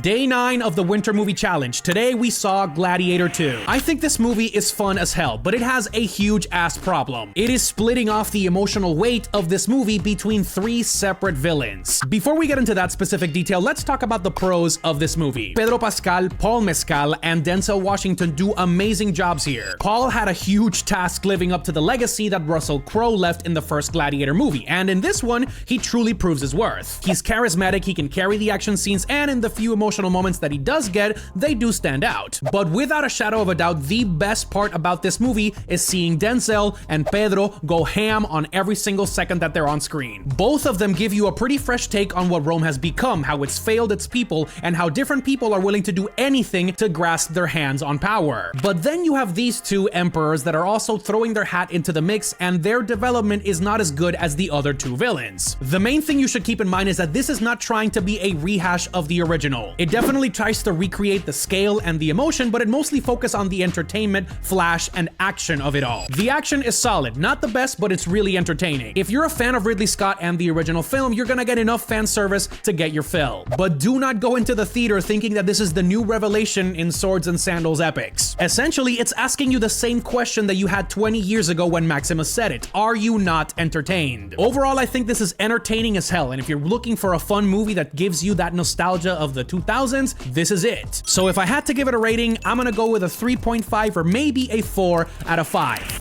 Day 9 of the Winter Movie Challenge. Today we saw Gladiator 2. I think this movie is fun as hell, but it has a huge ass problem. It is splitting off the emotional weight of this movie between 3 separate villains. Before we get into that specific detail, let's talk about the pros of this movie. Pedro Pascal, Paul Mescal, and Denzel Washington do amazing jobs here. Paul had a huge task living up to the legacy that Russell Crowe left in the first Gladiator movie, and in this one, he truly proves his worth. He's charismatic, he can carry the action scenes, and in the few emotional moments that he does get, they do stand out. But without a shadow of a doubt, the best part about this movie is seeing Denzel and Pedro go ham on every single second that they're on screen. Both of them give you a pretty fresh take on what Rome has become, how it's failed its people, and how different people are willing to do anything to grasp their hands on power. But then you have these two emperors that are also throwing their hat into the mix, and their development is not as good as the other two villains. The main thing you should keep in mind is that this is not trying to be a rehash of the original. It definitely tries to recreate the scale and the emotion, but it mostly focuses on the entertainment, flash, and action of it all. The action is solid, not the best, but it's really entertaining. If you're a fan of Ridley Scott and the original film, you're gonna get enough fan service to get your fill. But do not go into the theater thinking that this is the new revelation in swords and sandals epics. Essentially, it's asking you the same question that you had 20 years ago when Maximus said it. Are you not entertained? Overall, I think this is entertaining as hell, and if you're looking for a fun movie that gives you that nostalgia of the 2000s, this is it. So if I had to give it a rating, I'm gonna go with a 3.5 or maybe a 4 out of 5.